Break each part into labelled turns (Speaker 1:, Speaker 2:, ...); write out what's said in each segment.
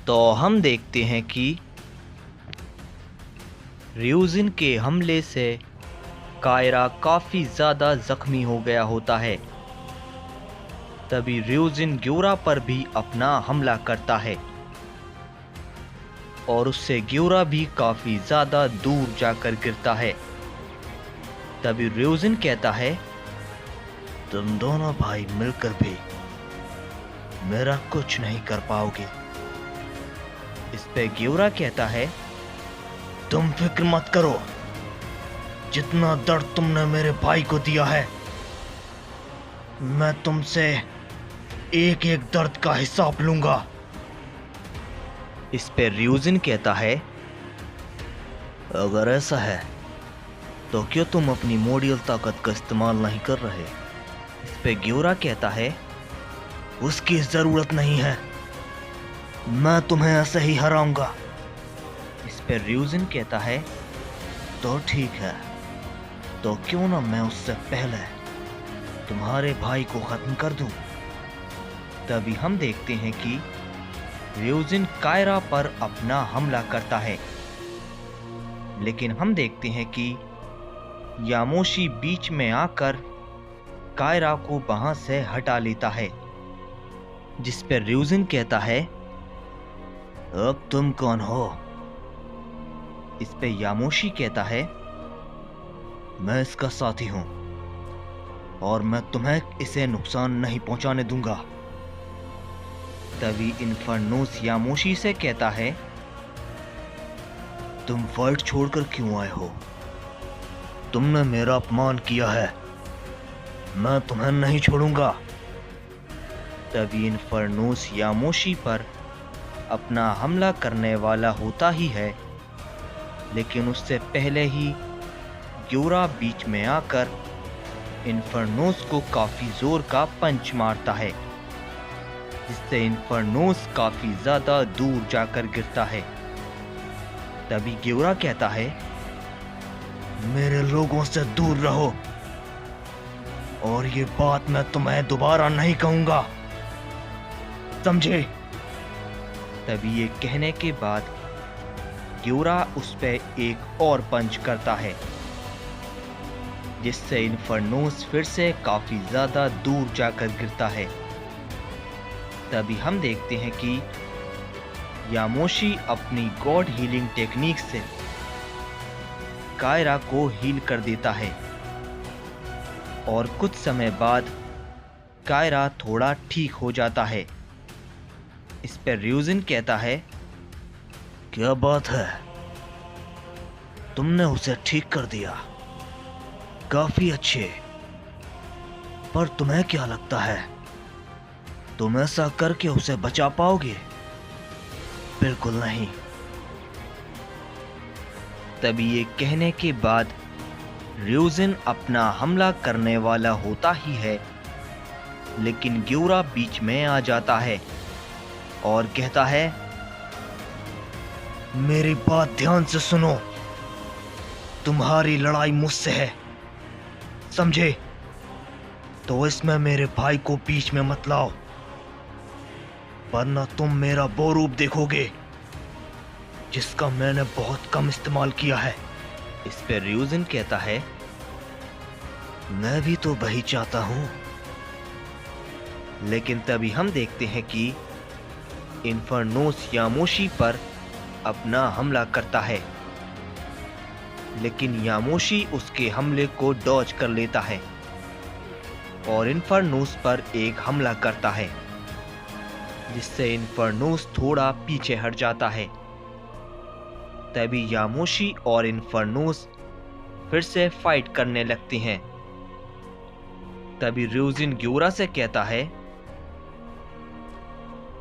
Speaker 1: तो हम देखते हैं कि र्यूजिन के हमले से कायरा काफ़ी ज़्यादा ज़ख्मी हो गया होता है। तभी र्यूजिन ग्यूरा पर भी अपना हमला करता है और उससे ग्यूरा भी काफ़ी ज़्यादा दूर जाकर गिरता है। तभी र्यूजिन कहता है, तुम दोनों भाई मिलकर भी मेरा कुछ नहीं कर पाओगे। इस पे ग्यूरा कहता है, तुम फिक्र मत करो, जितना दर्द तुमने मेरे भाई को दिया है मैं तुमसे एक एक दर्द का हिसाब लूंगा। इस पे र्यूजिन कहता है, अगर ऐसा है तो क्यों तुम अपनी मोडियल ताकत का इस्तेमाल नहीं कर रहे? इस पे ग्यूरा कहता है, उसकी जरूरत नहीं है, मैं तुम्हें ऐसे ही हराऊंगा। इस पे र्यूजिन कहता है, तो ठीक है, तो क्यों ना मैं उससे पहले तुम्हारे भाई को खत्म कर दूं। तभी हम देखते हैं कि र्यूजिन कायरा पर अपना हमला करता है, लेकिन हम देखते हैं कि यामोशी बीच में आकर कायरा को वहां से हटा लेता है। जिस पर र्यूजिन कहता है, अब तुम कौन हो? इस पे यामोशी कहता है, मैं इसका साथी हूं और मैं तुम्हें इसे नुकसान नहीं पहुंचाने दूंगा। तभी इन्फर्नोस यामोशी से कहता है, तुम फाइट छोड़कर क्यों आए हो? तुमने मेरा अपमान किया है, मैं तुम्हें नहीं छोड़ूंगा। तभी इन्फर्नोस यामोशी पर अपना हमला करने वाला होता ही है, लेकिन उससे पहले ही ग्यूरा बीच में आकर इन्फर्नोस को काफी जोर का पंच मारता है, जिससे इन्फर्नोस काफी ज्यादा दूर जाकर गिरता है। तभी ग्यूरा कहता है, मेरे लोगों से दूर रहो और ये बात मैं तुम्हें दोबारा नहीं कहूंगा, समझे? तभी ये कहने के बाद ग्यूरा उस पे एक और पंच करता है, जिससे इन्फर्नोस फिर से काफी ज्यादा दूर जाकर गिरता है। तभी हम देखते हैं कि यामोशी अपनी गॉड हीलिंग टेक्निक से कायरा को हील कर देता है और कुछ समय बाद कायरा थोड़ा ठीक हो जाता है। इस पर र्यूजिन कहता है, क्या बात है, तुमने उसे ठीक कर दिया, काफी अच्छे, पर तुम्हें क्या लगता है तुम ऐसा करके उसे बचा पाओगे? बिल्कुल नहीं। तभी ये कहने के बाद र्यूजिन अपना हमला करने वाला होता ही है, लेकिन ग्यूरा बीच में आ जाता है और कहता है, मेरी बात ध्यान से सुनो, तुम्हारी लड़ाई मुझसे है, समझे? तो इसमें मेरे भाई को बीच में मत लाओ, वरना तुम मेरा वो रूप देखोगे जिसका मैंने बहुत कम इस्तेमाल किया है। इस पे र्यूजिन कहता है, मैं भी तो वही चाहता हूं। लेकिन तभी हम देखते हैं कि इन्फर्नोस यामोशी पर अपना हमला करता है, लेकिन यामोशी उसके हमले को डॉज कर लेता है और इन्फर्नोस पर एक हमला करता है, जिससे इन्फर्नोस थोड़ा पीछे हट जाता है। तभी यामोशी और इन्फर्नोस फिर से फाइट करने लगते हैं। तभी र्यूजिन ग्यूरा से कहता है,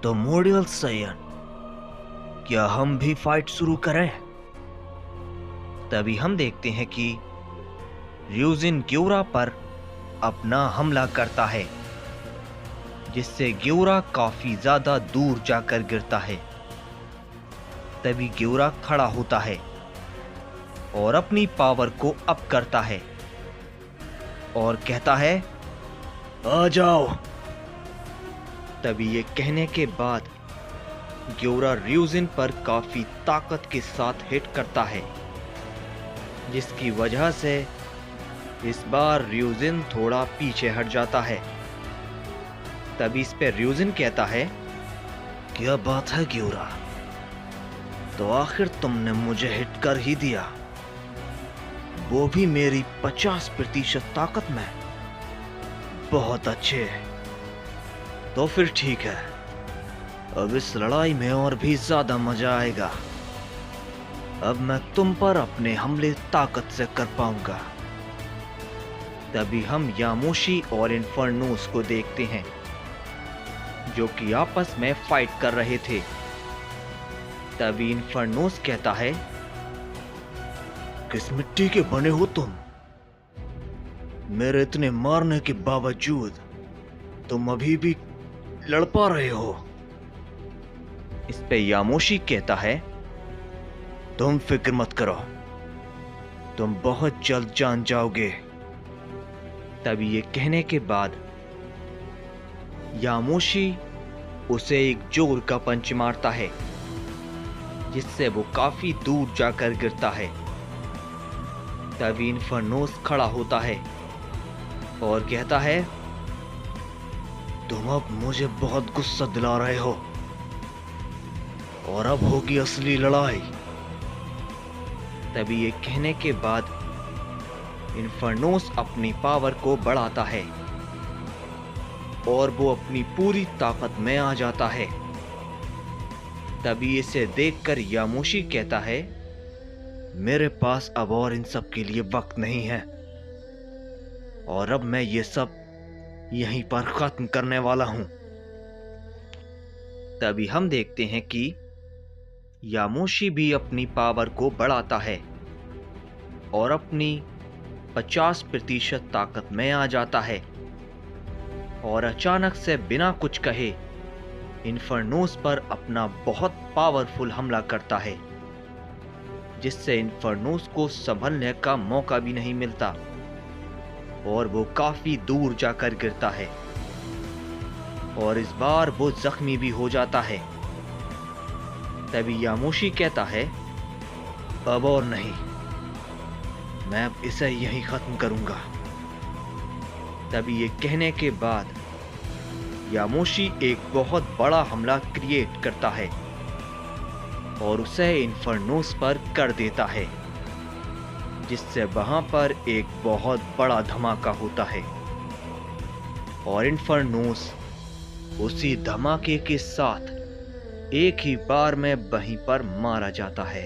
Speaker 1: तो मोडियल सायन, क्या हम भी फाइट शुरू करें? तभी हम देखते हैं कि र्यूजिन ग्यूरा पर अपना हमला करता है, जिससे ग्यूरा काफी ज्यादा दूर जाकर गिरता है। तभी ग्यूरा खड़ा होता है और अपनी पावर को अप करता है और कहता है, आ जाओ। तभी ये कहने के बाद ग्योरा र्यूजिन पर काफी ताकत के साथ हिट करता है, जिसकी वजह से इस बार र्यूजिन थोड़ा पीछे हट जाता है। तभी इस पे र्यूजिन कहता है, क्या बात है ग्योरा, तो आखिर तुमने मुझे हिट कर ही दिया, वो भी मेरी 50% ताकत में। बहुत अच्छे, तो फिर ठीक है, अब इस लड़ाई में और भी ज्यादा मजा आएगा। अब मैं तुम पर अपने हमले ताकत से कर पाऊंगा। तभी हम यामोशी और इन्फर्नोस को देखते हैं, जो कि आपस में फाइट कर रहे थे। तभी इन्फर्नोस कहता है, किस मिट्टी के बने हो तुम? मेरे इतने मारने के बावजूद तुम अभी भी लड़ पा रहे हो? इस पे यामोशी कहता है, तुम फिक्र मत करो, तुम बहुत जल्द जान जाओगे। तभी ये कहने के बाद यामोशी उसे एक जोर का पंच मारता है, जिससे वो काफी दूर जाकर गिरता है। तभी इन्फर्नोस खड़ा होता है और कहता है, तुम अब मुझे बहुत गुस्सा दिला रहे हो और अब होगी असली लड़ाई। तभी ये कहने के बाद इन्फर्नोस अपनी पावर को बढ़ाता है और वो अपनी पूरी ताकत में आ जाता है। तभी इसे देखकर यामोशी कहता है, मेरे पास अब और इन सब के लिए वक्त नहीं है और अब मैं ये सब यहीं पर खत्म करने वाला हूं। तभी हम देखते हैं कि यामोशी भी अपनी पावर को बढ़ाता है और अपनी 50% ताकत में आ जाता है और अचानक से बिना कुछ कहे इन्फर्नोस पर अपना बहुत पावरफुल हमला करता है, जिससे इन्फर्नोस को संभलने का मौका भी नहीं मिलता और वो काफी दूर जाकर गिरता है और इस बार वो जख्मी भी हो जाता है। तभी यामोशी कहता है, अब और नहीं, मैं अब इसे यहीं खत्म करूंगा। तभी ये कहने के बाद यामोशी एक बहुत बड़ा हमला क्रिएट करता है और उसे इन्फर्नोस पर कर देता है, जिससे वहां पर एक बहुत बड़ा धमाका होता है और इन्फर्नोस उसी धमाके के साथ एक ही बार में वहीं पर मारा जाता है।